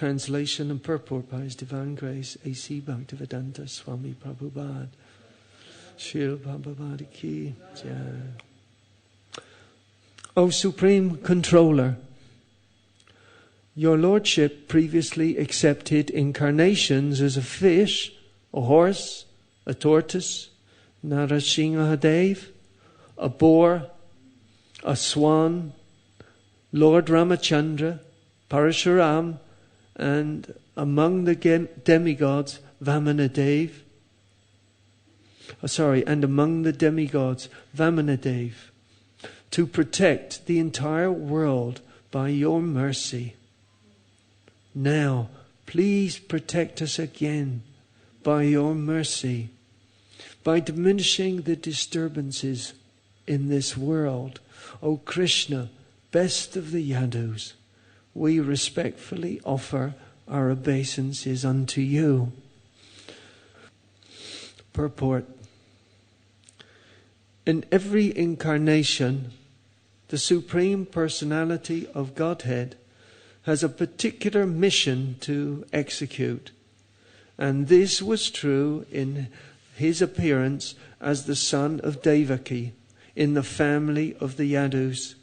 Translation and purport by His Divine Grace, A.C. Bhaktivedanta Swami Prabhupada. Srila Prabhupada Ki Jai. O Supreme Controller, Your Lordship previously accepted incarnations as a fish, a horse, a tortoise, Narasimhadev, a boar, a swan, Lord Ramachandra, Parashuram, and among the demigods, Vamanadev. And among the demigods, Vamanadev, to protect the entire world by Your mercy. Now, please protect us again by Your mercy, by diminishing the disturbances in this world. O Krishna, best of the Yadus, we respectfully offer our obeisances unto You. Purport. In every incarnation, the Supreme Personality of Godhead has a particular mission to execute. And this was true in His appearance as the son of Devaki in the family of the Yadus.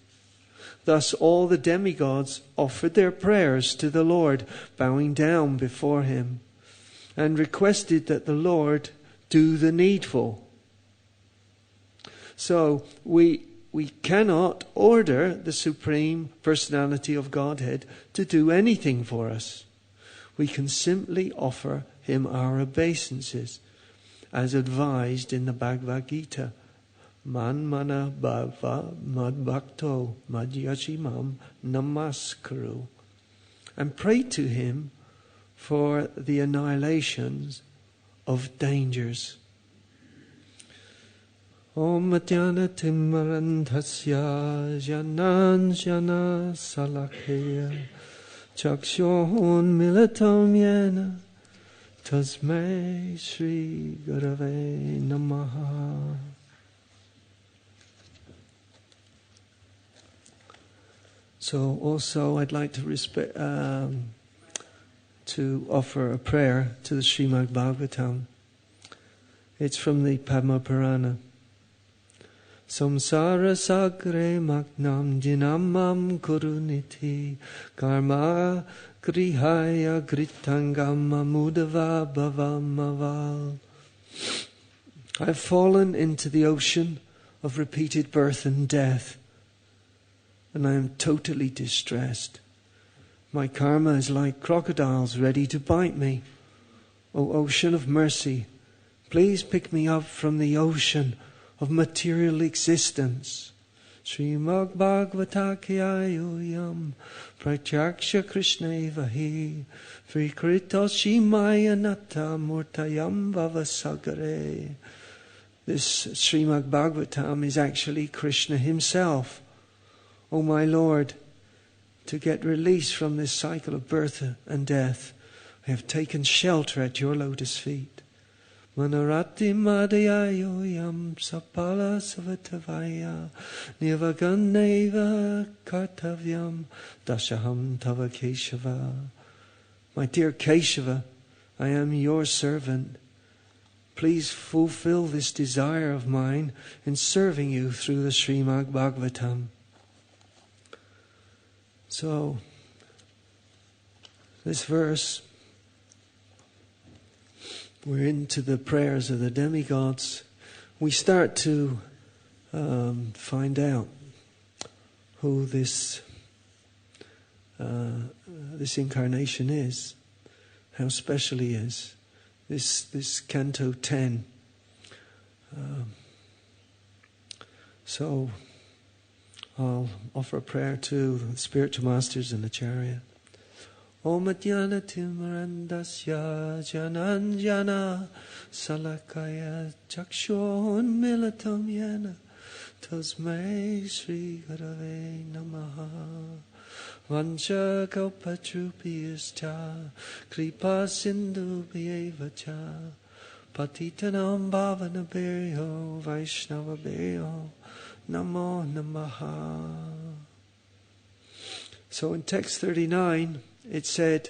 Thus all the demigods offered their prayers to the Lord, bowing down before Him, and requested that the Lord do the needful. So we cannot order the Supreme Personality of Godhead to do anything for us. We can simply offer Him our obeisances, as advised in the Bhagavad Gita. Man mana bhava mad bhakto mad yashimam namaskaru. And pray to Him for the annihilations of dangers. Om Madhyana Timmarantasya Janan Jana Salakheya Chakshon Milatam Yena Tasmai Shri Gurave Namaha. So also I'd like to offer a prayer to the Srimad Bhagavatam. It's from the Padma Purana. Samsara sagre magnam dinamam kuruniti karma grihaya gritangam amudava bhavamaval. I have fallen into the ocean of repeated birth and death, and I am totally distressed. My karma is like crocodiles ready to bite me. O ocean of mercy, please pick me up from the ocean of material existence. Srimad Bhagavatakayayam Pratyaksha Krishneva hi Vikrito Shimaya Nata Murtayam Vavasagare. This Srimad Bhagavatam is actually Krishna Himself. O my Lord, to get release from this cycle of birth and death, I have taken shelter at Your lotus feet. Manarati Madhyayo Yam Sapala Savatavaya Nivaganeva Kartavyam Dashaham Tava Keshava. My dear Keshava, I am Your servant. Please fulfill this desire of mine in serving You through the Srimad Bhagavatam. So, this verse, we're into the prayers of the demigods. We start to find out who this incarnation is, how special he is. This Canto 10. So I'll offer a prayer to the spiritual masters and Acharya. Om Madhyana Timmarandasya Jananjana Salakaya Chakshon Milatam Yena Tasmai Shri Gurave Namaha. Vancha Kalpatrupiyascha Kripa Sindhu Bhyevacha Patitanam Bhavanabhyo Vaishnavabhyo Namo Namaha. So in text 39 it said,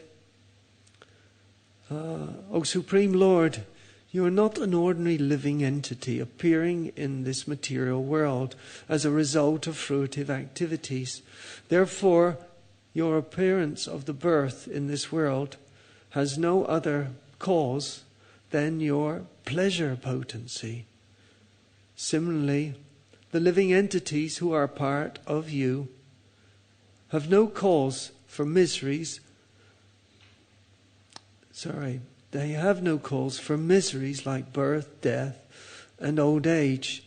O Supreme Lord, you are not an ordinary living entity appearing in this material world as a result of fruitive activities. Therefore, your appearance of the birth in this world has no other cause than your pleasure potency. Similarly, the living entities who are part of you have no cause for miseries. They have no cause for miseries like birth, death, and old age,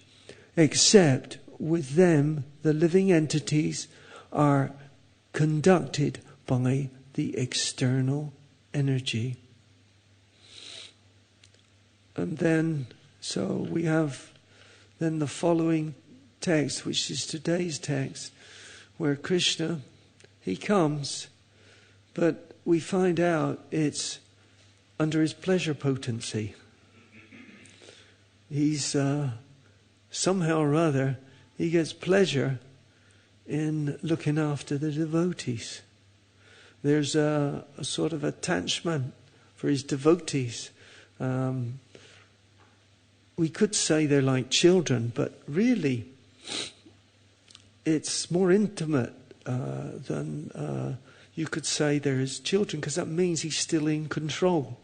except with them the living entities are conducted by the external energy. And then, so we have then the following text, which is today's text, where Krishna, he comes, but we find out it's under his pleasure potency. He's somehow or other, he gets pleasure in looking after the devotees. There's a sort of attachment for his devotees. We could say they're like children, but really it's more intimate than you could say they're his children, because that means he's still in control.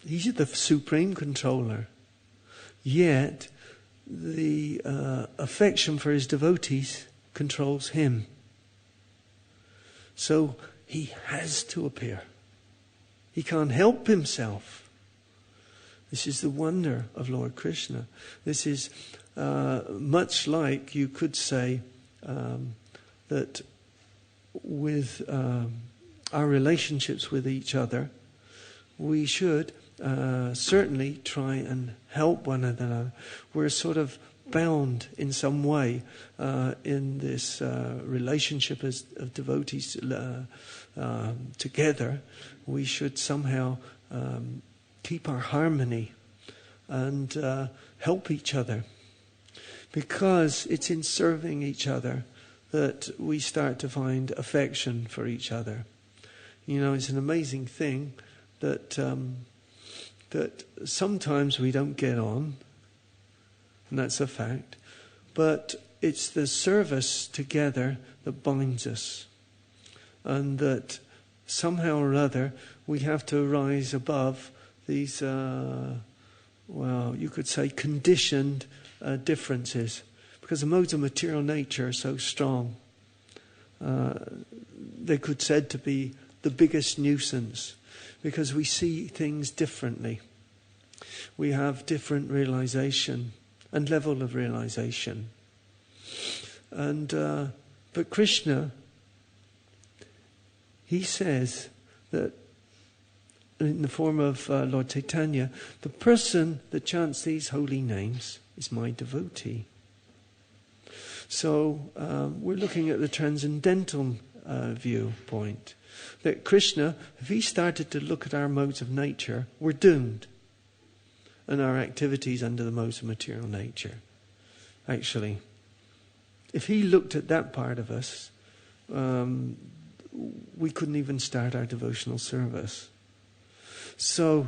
He's the supreme controller. Yet the affection for his devotees controls him. So he has to appear. He can't help himself. This is the wonder of Lord Krishna. This is much like you could say that with our relationships with each other, we should certainly try and help one another. We're sort of bound in some way in this relationship of devotees together. We should somehow keep our harmony and help each other, because it's in serving each other that we start to find affection for each other. You know, it's an amazing thing that that sometimes we don't get on, and that's a fact, but it's the service together that binds us, and that somehow or other we have to rise above these, you could say conditioned differences, because the modes of material nature are so strong. They could be said to be the biggest nuisance, because we see things differently. We have different realization and level of realization. And but Krishna, he says that in the form of Lord Chaitanya, the person that chants these holy names is my devotee. So we're looking at the transcendental viewpoint. That Krishna, if he started to look at our modes of nature, we're doomed. And our activities under the modes of material nature. Actually, if he looked at that part of us, we couldn't even start our devotional service. So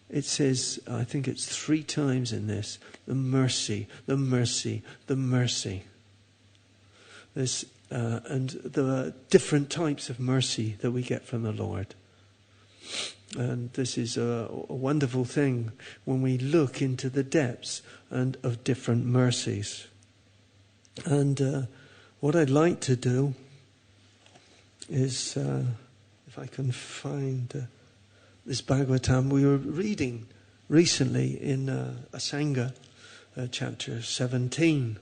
it says, I think it's 3 times in this, the mercy, the mercy, the mercy. This and the different types of mercy that we get from the Lord. And this is a wonderful thing when we look into the depths and of different mercies. And what I'd like to do is, if I can find this Bhagavatam, we were reading recently in Asanga, chapter 17.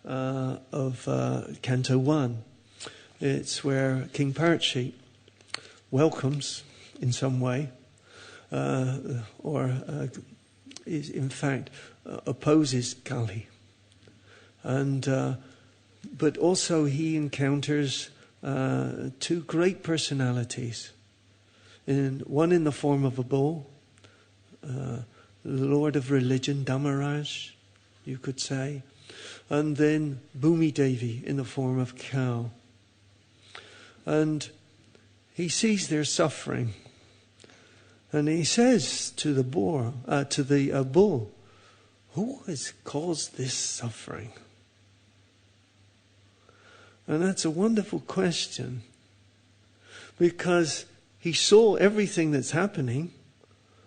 Of Canto 1. It's where King Parikshit welcomes, in some way, is in fact opposes Kali. And but also he encounters 2 great personalities. One in the form of a bull, the Lord of Religion, Dhammaraj, you could say. And then Bhumi Devi in the form of cow. And he sees their suffering. And he says to the bull, who has caused this suffering? And that's a wonderful question, because he saw everything that's happening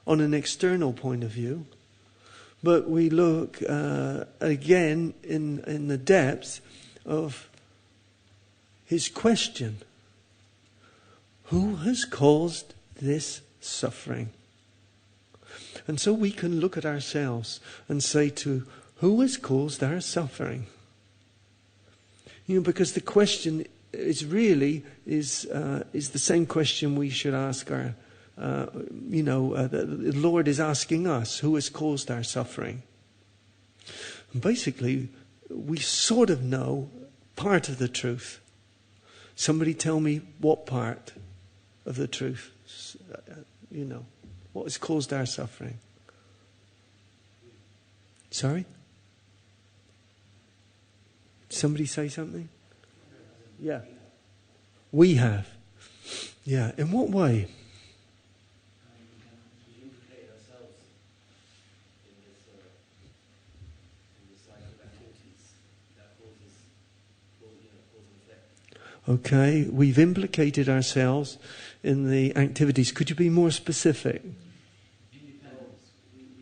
on an external point of view, but we look again in the depth of his question. Who has caused this suffering? And so we can look at ourselves and say to who has caused our suffering? Because the question is really is the same question we should ask our. The Lord is asking us, who has caused our suffering? And basically, we sort of know part of the truth. Somebody tell me what part of the truth? What has caused our suffering? Sorry? Somebody say something? Yeah. We have. Yeah. In what way? Okay, we've implicated ourselves in the activities. Could you be more specific? We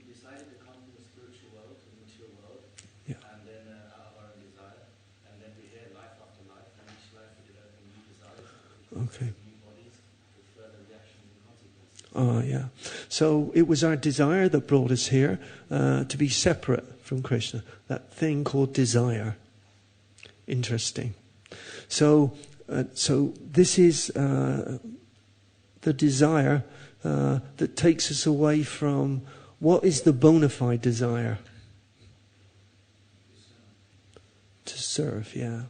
decided to come from the spiritual world to the material world, Yeah. and then out of our own desire, and then we had life after life, and each life we developed new desires, Okay. new bodies, with further reactions and consequences. Oh, yeah. So it was our desire that brought us here to be separate from Krishna. That thing called desire. Interesting. So this is the desire that takes us away from what is the bona fide desire? To serve, yeah.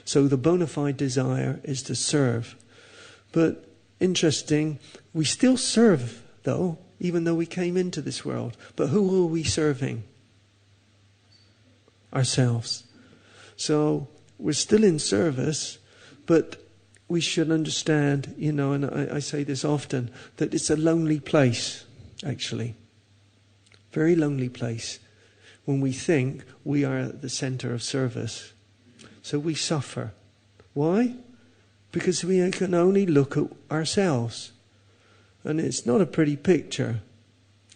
So the bona fide desire is to serve. But interesting, we still serve though, even though we came into this world. But who are we serving? Ourselves. So we're still in service, but we should understand, and I say this often, that it's a lonely place, actually. Very lonely place when we think we are at the center of service. So we suffer. Why? Because we can only look at ourselves. And it's not a pretty picture.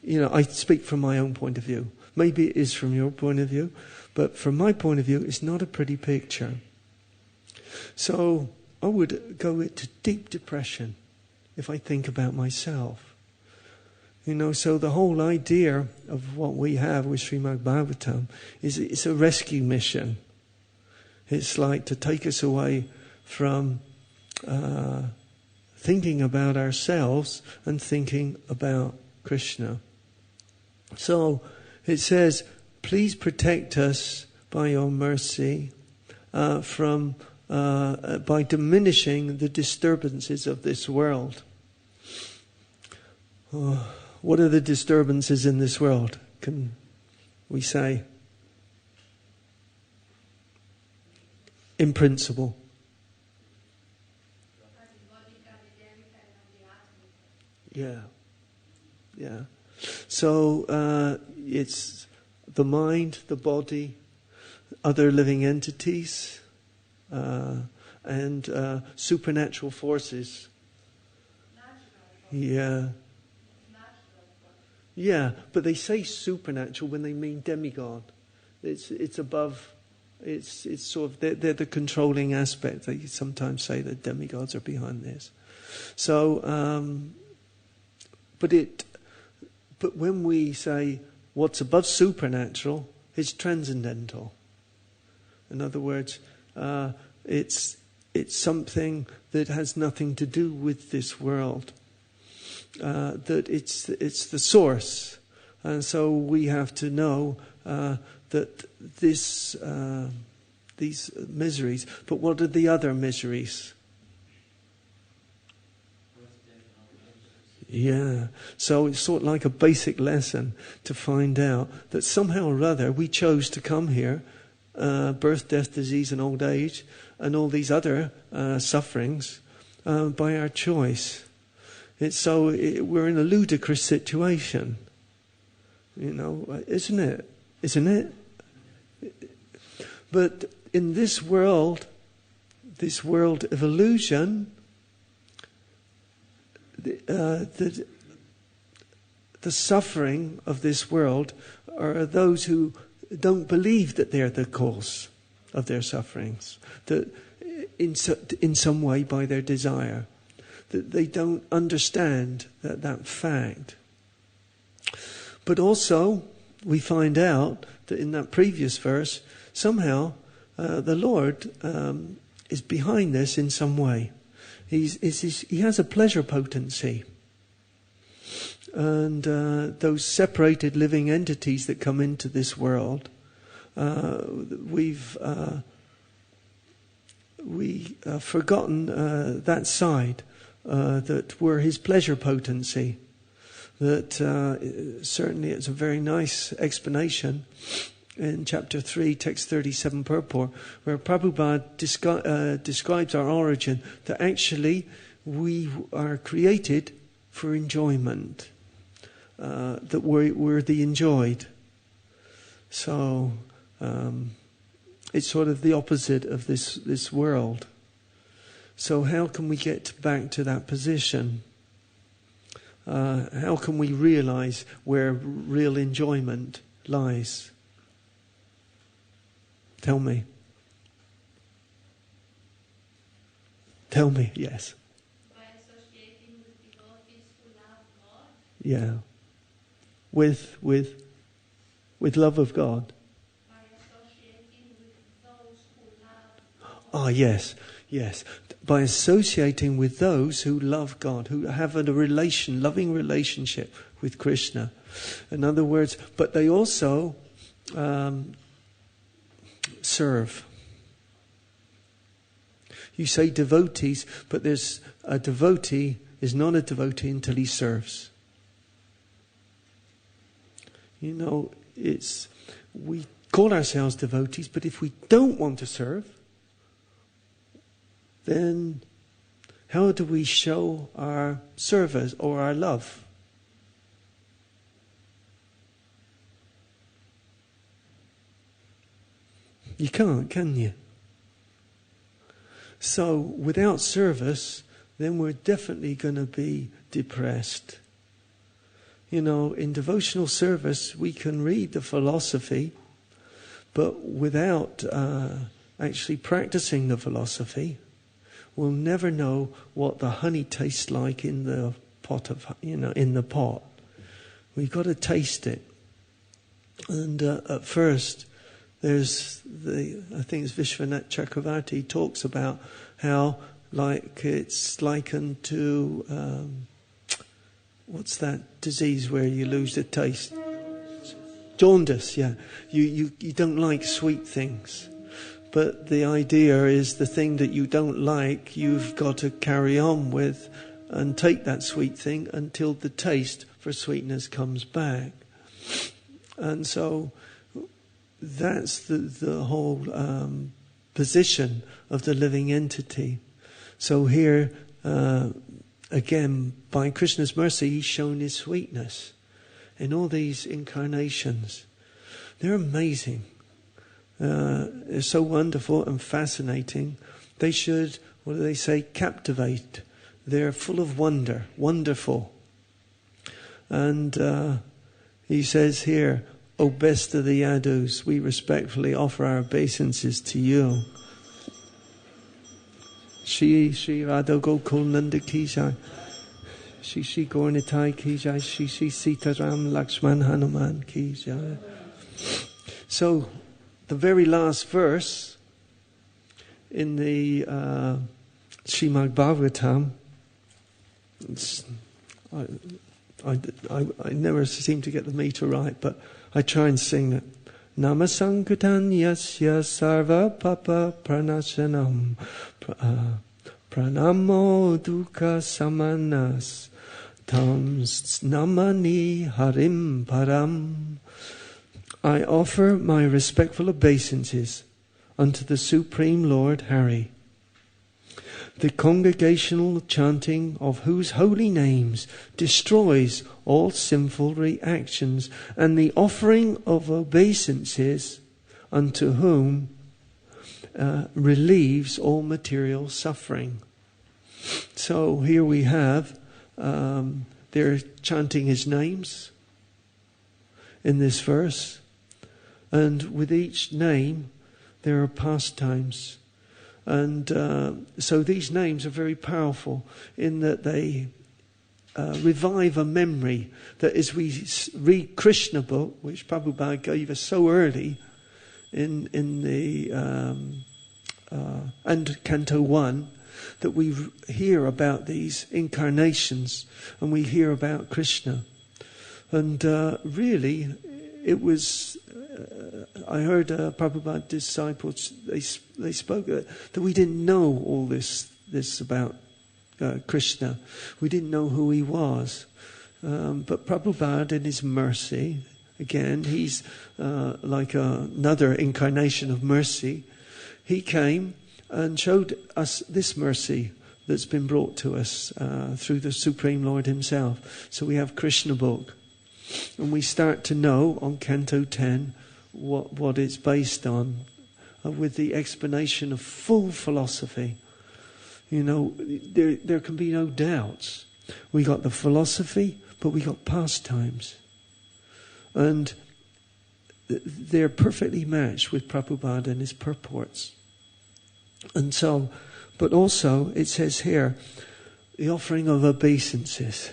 I speak from my own point of view. Maybe it is from your point of view, but from my point of view, it's not a pretty picture. So I would go into deep depression if I think about myself. So the whole idea of what we have with Srimad Bhagavatam is it's a rescue mission. It's like to take us away from thinking about ourselves and thinking about Krishna. So it says, please protect us by your mercy from by diminishing the disturbances of this world. What are the disturbances in this world? Can we say? In principle. Yeah. So it's the mind, the body, other living entities, and supernatural forces. Yeah. Yeah, but they say supernatural when they mean demigod. It's above. It's sort of they're the controlling aspect. They sometimes say that demigods are behind this. So, but when we say what's above supernatural, it's transcendental. In other words, it's something that has nothing to do with this world. That it's the source, and so we have to know that these miseries. But what are the other miseries? Yeah, so it's sort of like a basic lesson to find out that somehow or other we chose to come here, birth, death, disease and old age and all these other sufferings by our choice. We're in a ludicrous situation. Isn't it? Isn't it? But in this world of illusion, the suffering of this world are those who don't believe that they're the cause of their sufferings, that in some way by their desire, that they don't understand that fact. But also, we find out that in that previous verse, somehow the Lord is behind this in some way. He has a pleasure potency. And those separated living entities that come into this world, we've forgotten that side, that we're his pleasure potency. That certainly it's a very nice explanation in chapter 3, text 37 purport, where Prabhupada describes our origin, that actually we are created for enjoyment, that we're the enjoyed. So it's sort of the opposite of this world. So how can we get back to that position? How can we realize where real enjoyment lies? Tell me. Tell me, yes. By associating with devotees who love God. Yeah. With love of God. By associating with those who love God. Ah, yes. By associating with those who love God, who have a loving relationship with Krishna. In other words, but they also serve. You say devotees, but there's a devotee is not a devotee until he serves. We call ourselves devotees, but if we don't want to serve, then how do we show our service or our love? You can't, can you? So without service, then we're definitely going to be depressed. In devotional service, we can read the philosophy, but without actually practicing the philosophy, we'll never know what the honey tastes like in the pot in the pot. We've got to taste it. And at first, there's I think it's Vishwanath Chakravarti talks about how it's likened to what's that disease where you lose the taste? Jaundice, yeah. You don't like sweet things. But the idea is the thing that you don't like, you've got to carry on with and take that sweet thing until the taste for sweetness comes back. And so that's the whole position of the living entity. So here, again, by Krishna's mercy, he's shown his sweetness in all these incarnations. They're amazing. They're so wonderful and fascinating. They should, what do they say, captivate. They're full of wonder, wonderful. And he says here, O best of the Yadus, we respectfully offer our obeisances to you. Shri Radha Gokul Nanda ki jai. Shri Gaurnitai ki jai. Shri Sitaram Lakshman Hanuman ki jai. So, the very last verse in the Srimad Bhagavatam, I never seem to get the meter right, but I try and sing it. Namasankutan yasya sarva papa pranashanam pranamo dukkha samanas tam namani harim param. I offer my respectful obeisances unto the Supreme Lord Hari. The congregational chanting of whose holy names destroys all sinful reactions, and the offering of obeisances unto whom relieves all material suffering. So here we have, they're chanting his names in this verse, and with each name there are pastimes. And so these names are very powerful in that they revive a memory that as we read Krishna book, which Prabhupada gave us so early in the and Canto 1, that we hear about these incarnations and we hear about Krishna. And really, it was, I heard Prabhupada's disciples, they spoke that we didn't know all this about Krishna. We didn't know who he was. But Prabhupada, in his mercy, again, he's like another incarnation of mercy. He came and showed us this mercy that's been brought to us through the Supreme Lord himself. So we have Krishna book. And we start to know on Canto 10 what it's based on, with the explanation of full philosophy. You know, there can be no doubts. We got the philosophy, but we got pastimes. And they're perfectly matched with Prabhupada and his purports. And so, but also it says here, the offering of obeisances.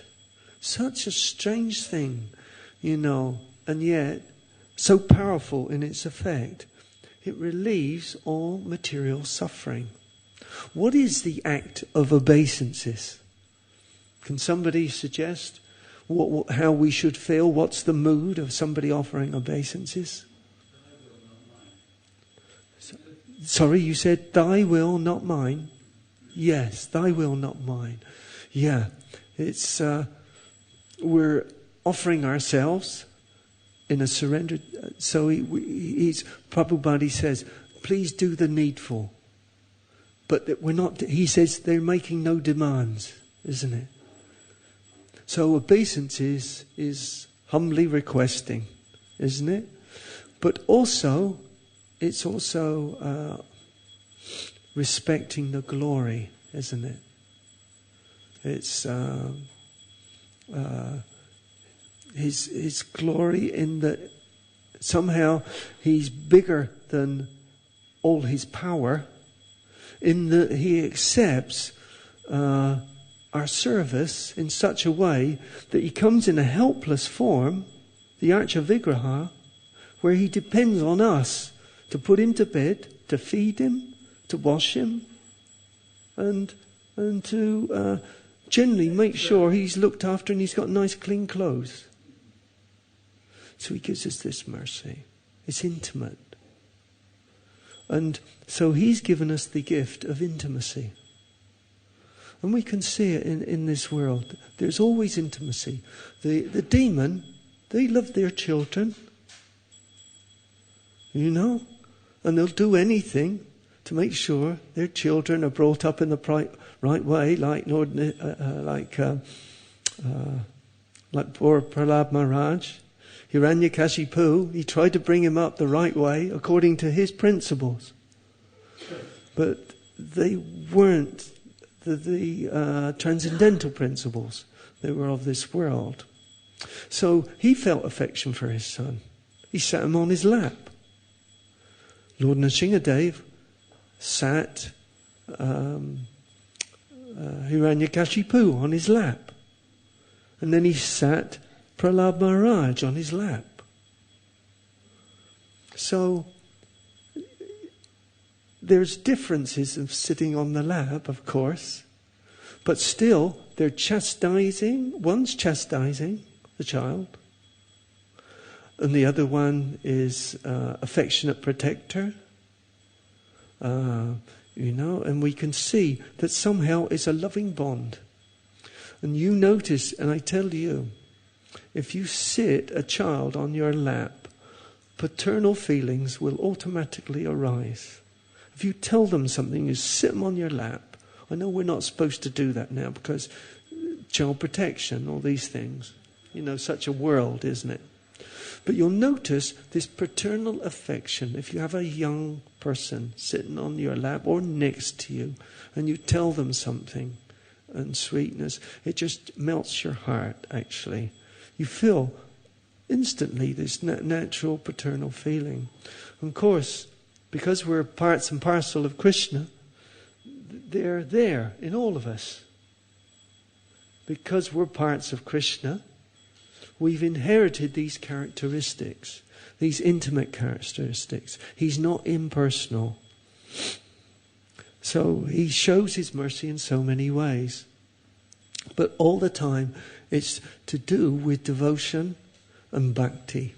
Such a strange thing, you know, and yet so powerful in its effect. It relieves all material suffering. What is the act of obeisances? Can somebody suggest how we should feel? What's the mood of somebody offering obeisances? Sorry, you said, thy will, not mine. Yes, thy will, not mine. Yeah, it's we're offering ourselves in a surrender. So he's Prabhupada says, please do the needful. But that we're not. He says they're making no demands, isn't it? So obeisance is humbly requesting, isn't it? But also, it's also respecting the glory, isn't it? It's his glory in that somehow he's bigger than all his power, in that he accepts our service in such a way that he comes in a helpless form, the Archa Vigraha, where he depends on us to put him to bed, to feed him, to wash him, and to generally make sure he's looked after and he's got nice clean clothes. So he gives us this mercy. It's intimate. And so he's given us the gift of intimacy. And we can see it in this world. There's always intimacy. The demon, they love their children. You know? And they'll do anything to make sure their children are brought up in the right way, like poor Prahlad Maharaj. Hiranyakashipu, he tried to bring him up the right way according to his principles. But they weren't the transcendental principles. They were of this world. So he felt affection for his son. He sat him on his lap. Lord Nrsingadev sat Hiranyakashipu on his lap. And then he sat Prahlad Maharaj on his lap. So there's differences of sitting on the lap, of course, but still they're chastising. One's chastising the child, and the other one is affectionate protector. And we can see that somehow it's a loving bond. And you notice, and I tell you, if you sit a child on your lap, paternal feelings will automatically arise. If you tell them something, you sit them on your lap, I know we're not supposed to do that now because child protection, all these things. Such a world, isn't it? But you'll notice this paternal affection. If you have a young person sitting on your lap or next to you and you tell them something and sweetness, it just melts your heart, actually. You feel instantly this natural paternal feeling. And of course, because we're parts and parcel of Krishna, they're there in all of us. Because we're parts of Krishna, we've inherited these characteristics, these intimate characteristics. He's not impersonal. So he shows his mercy in so many ways. But all the time, it's to do with devotion and bhakti.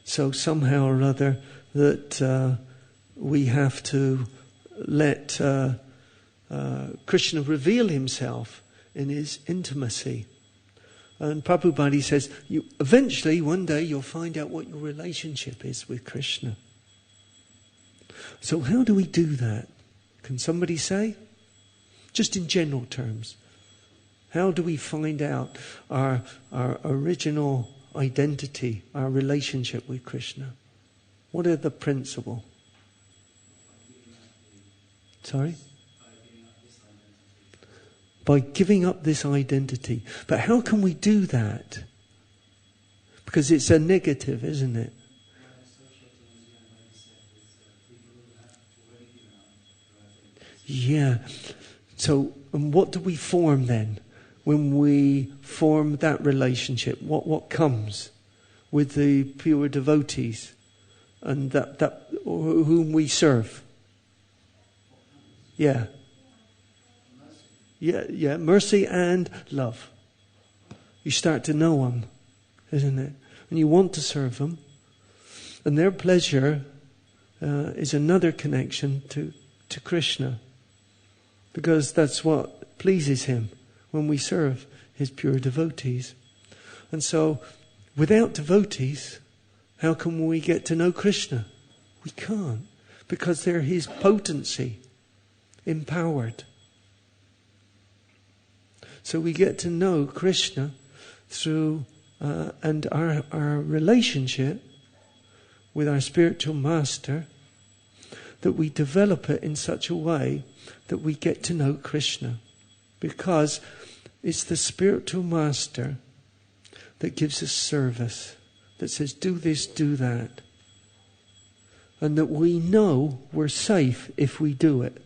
So somehow or other that we have to let Krishna reveal himself in his intimacy. And Prabhupada says, eventually, one day, you'll find out what your relationship is with Krishna. So how do we do that? Can somebody say? Just in general terms. How do we find out our original identity, our relationship with Krishna? What are the principles? Sorry? By giving up this identity. But how can we do that? Because it's a negative, isn't it? Yeah. So, and what do we form then? When we form that relationship, what comes with the pure devotees and that whom we serve? Yeah. Yeah, mercy and love. You start to know them, isn't it? And you want to serve them. And their pleasure is another connection to Krishna. Because that's what pleases him when we serve his pure devotees. And so, without devotees, how can we get to know Krishna? We can't. Because they're his potency, empowered. So we get to know Krishna through, and our relationship with our spiritual master, that we develop it in such a way that we get to know Krishna. Because it's the spiritual master that gives us service, that says, do this, do that. And that we know we're safe if we do it.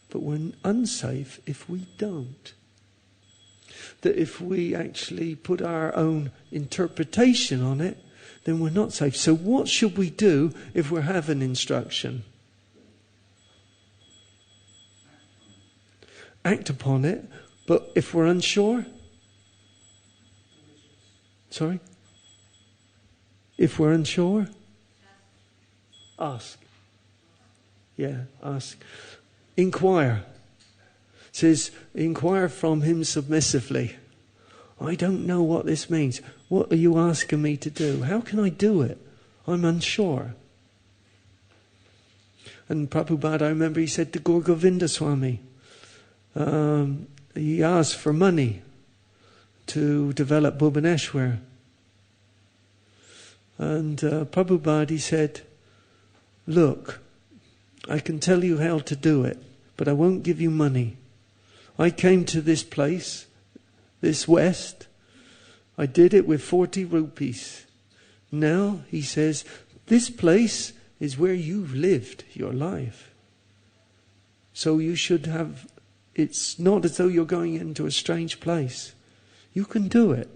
But we're unsafe if we don't. That if we actually put our own interpretation on it, then we're not safe. So what should we do if we have an instruction? Act upon it. But if we're unsure? Sorry? If we're unsure? Ask. Yeah, ask. Inquire. It says, inquire from him submissively. I don't know what this means. What are you asking me to do? How can I do it? I'm unsure. And Prabhupada, I remember he said to Gaur Govinda Swami, he asked for money to develop Bhubaneswar. And Prabhupada, he said, look, I can tell you how to do it, but I won't give you money. I came to this place, this West. I did it with 40 rupees. Now, he says, this place is where you've lived your life. So you should have, it's not as though you're going into a strange place. You can do it,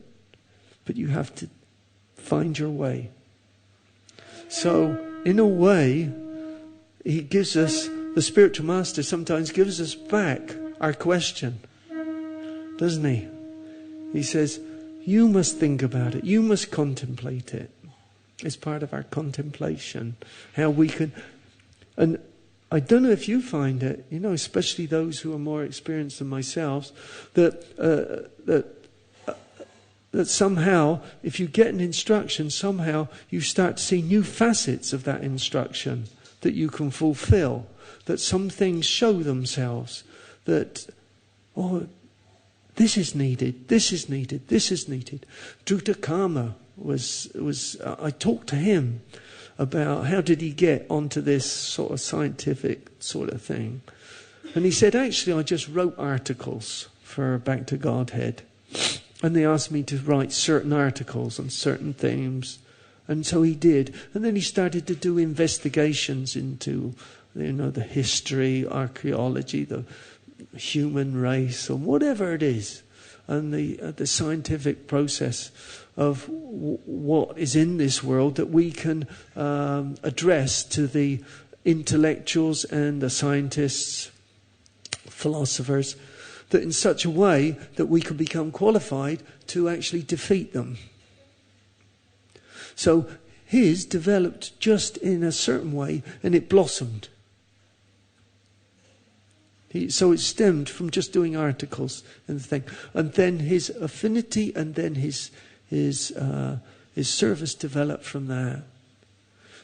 but you have to find your way. So, in a way, he gives us, the spiritual master sometimes gives us back our question, doesn't he? He says, you must think about it. You must contemplate it. It's part of our contemplation. How we can... And I don't know if you find it, especially those who are more experienced than myself, that somehow, if you get an instruction, somehow you start to see new facets of that instruction that you can fulfill. that some things show themselves, that, oh, this is needed, this is needed, this is needed. Drutakama I talked to him about how did he get onto this sort of scientific sort of thing. And he said, actually, I just wrote articles for Back to Godhead. And they asked me to write certain articles on certain themes. And so he did. And then he started to do investigations into, the history, archaeology, the human race, or whatever it is. And the scientific process of what is in this world that we can address to the intellectuals and the scientists, philosophers, that in such a way that we can become qualified to actually defeat them. So his developed just in a certain way, and it blossomed. So it stemmed from just doing articles and the thing, and then his affinity, and then his service developed from that.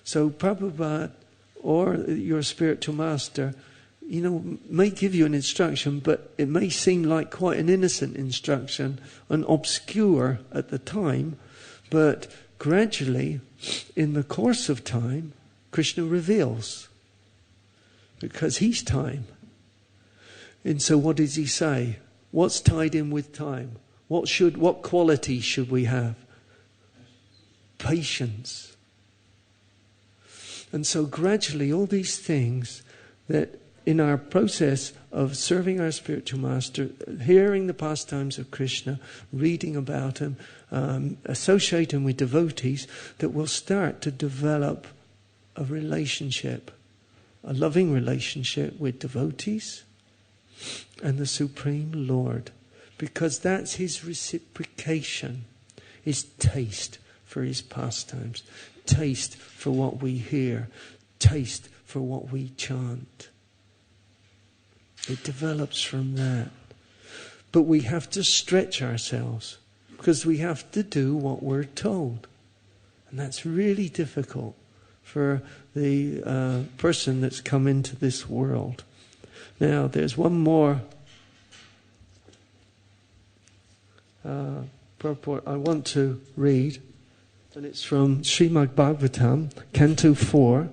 So Prabhupada or your spiritual master, may give you an instruction, but it may seem like quite an innocent instruction and obscure at the time, but gradually, in the course of time, Krishna reveals, because he's time. And so what does he say? What's tied in with time? What quality should we have? Patience. And so gradually all these things that in our process of serving our spiritual master, hearing the pastimes of Krishna, reading about him, associating with devotees, that will start to develop a relationship, a loving relationship with devotees and the Supreme Lord. Because that's his reciprocation, his taste for his pastimes, taste for what we hear, taste for what we chant. It develops from that. But we have to stretch ourselves, because we have to do what we're told. And that's really difficult for the person that's come into this world. Now, there's one more purport I want to read, and it's from Srimad Bhagavatam, Canto 4.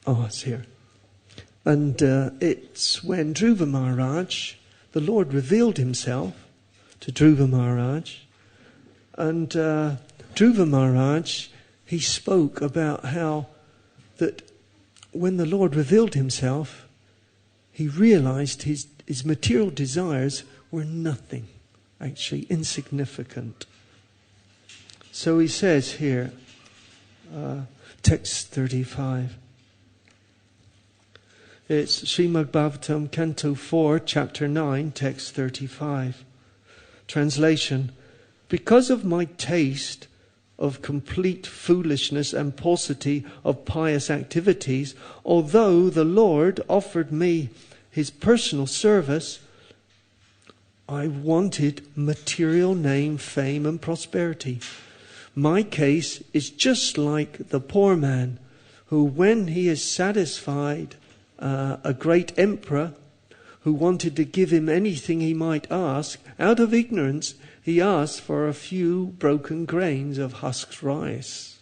Oh, it's here. And it's when Dhruva Maharaj, the Lord revealed himself to Dhruva Maharaj. And Dhruva Maharaj, he spoke about how that when the Lord revealed himself, he realized his material desires were nothing, actually insignificant. So he says here, text 35. It's Srimad Bhagavatam, Canto 4, Chapter 9, text 35. Translation: because of my taste of complete foolishness and paucity of pious activities, although the Lord offered me his personal service, I wanted material name, fame and prosperity. My case is just like the poor man who, when he is satisfied a great emperor who wanted to give him anything he might ask, out of ignorance he asked for a few broken grains of husked rice.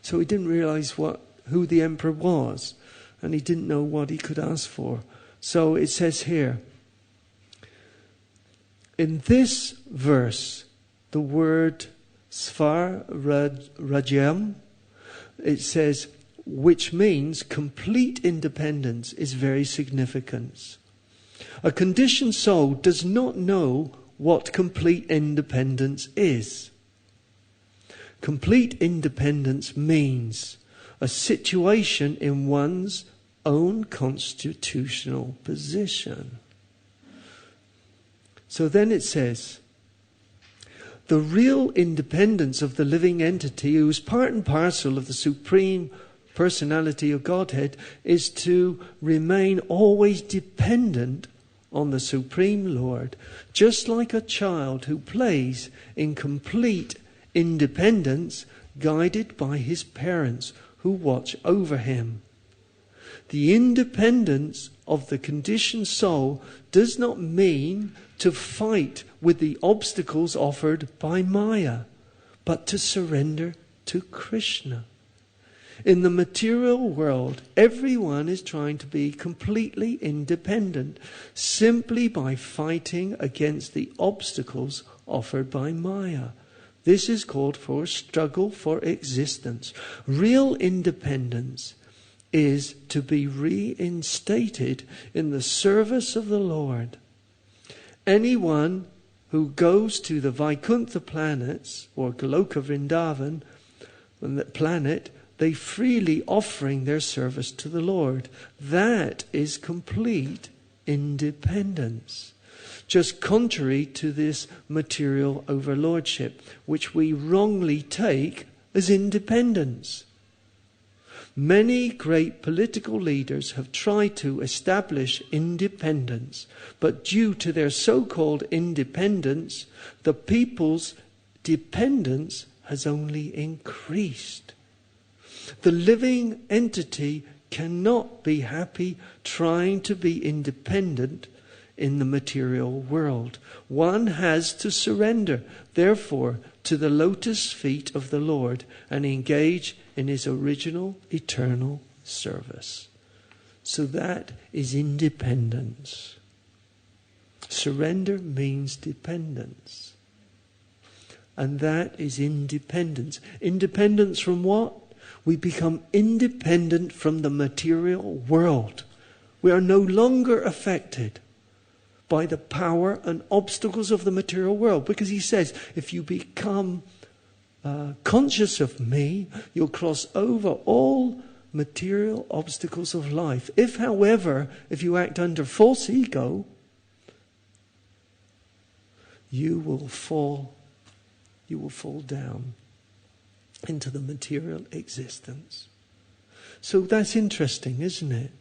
So he didn't realize who the emperor was, and he didn't know what he could ask for. So it says here, in this verse, the word Svar Rajyam, it says, which means complete independence, is very significant. A conditioned soul does not know what complete independence is. Complete independence means a situation in one's own constitutional position. So then it says, the real independence of the living entity, who is part and parcel of the Supreme Personality of Godhead, is to remain always dependent on the Supreme Lord, just like a child who plays in complete independence, guided by his parents, who watch over him. The independence of the conditioned soul does not mean to fight with the obstacles offered by Maya, but to surrender to Krishna. In the material world, everyone is trying to be completely independent simply by fighting against the obstacles offered by Maya. This is called for struggle for existence. Real independence is to be reinstated in the service of the Lord. Anyone who goes to the Vaikuntha planets or Goloka Vrindavan, on that planet, they freely offering their service to the Lord. That is complete independence. Just contrary to this material overlordship, which we wrongly take as independence. Many great political leaders have tried to establish independence, but due to their so-called independence, the people's dependence has only increased. The living entity cannot be happy trying to be independent in the material world. One has to surrender, therefore, to the lotus feet of the Lord and engage in his original eternal service. So that is independence. Surrender means dependence. And that is independence. Independence from what? We become independent from the material world. We are no longer affected by the power and obstacles of the material world. Because he says, if you become conscious of me, you'll cross over all material obstacles of life. If, however, if you act under false ego, you will fall down into the material existence. So that's interesting, isn't it?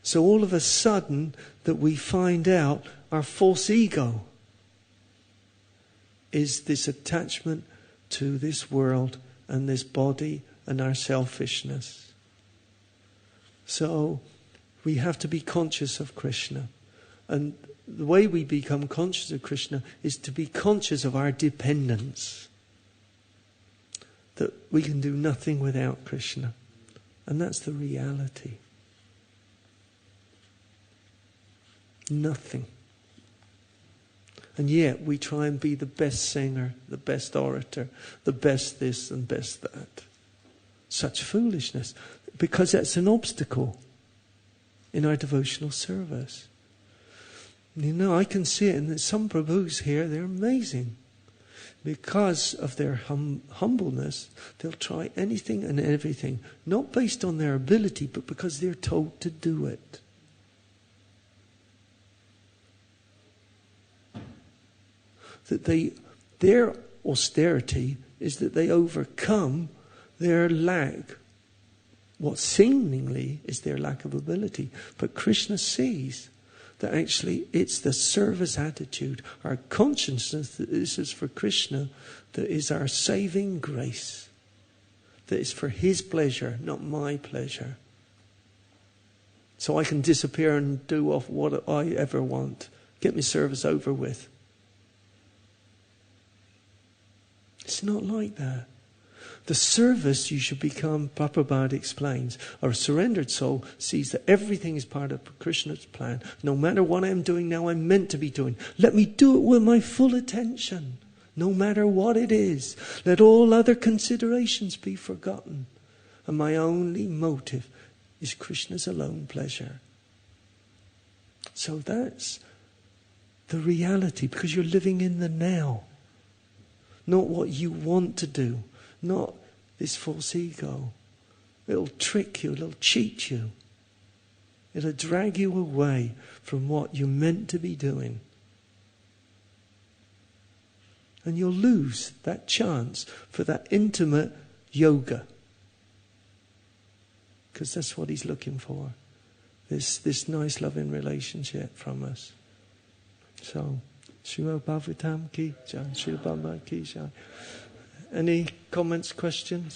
So all of a sudden that we find out our false ego is this attachment to this world and this body and our selfishness. So we have to be conscious of Krishna. And the way we become conscious of Krishna is to be conscious of our dependence. That we can do nothing without Krishna. And that's the reality. Nothing. And yet we try and be the best singer, the best orator, the best this and best that. Such foolishness. Because that's an obstacle in our devotional service. You know, I can see it in some Prabhus here, they're amazing. Because of their humbleness, they'll try anything and everything. Not based on their ability, but because they're told to do it. That their austerity is that they overcome their lack, what seemingly is their lack of ability. But Krishna sees that actually it's the service attitude, our consciousness that this is for Krishna, that is our saving grace. That is for his pleasure, not my pleasure. So I can disappear and do off what I ever want. Get my service over with. It's not like that. The service you should become, Prabhupada explains, or a surrendered soul sees that everything is part of Krishna's plan. No matter what I'm doing now, I'm meant to be doing. Let me do it with my full attention, no matter what it is. Let all other considerations be forgotten. And my only motive is Krishna's alone pleasure. So that's the reality, because you're living in the now. Not what you want to do. Not this false ego. It'll trick you. It'll cheat you. It'll drag you away from what you're meant to be doing. And you'll lose that chance for that intimate yoga. Because that's what he's looking for. This nice loving relationship from us. So, Srimad Bhagavatam ki jai, Srila Bhagavad ki jai. Any comments, questions?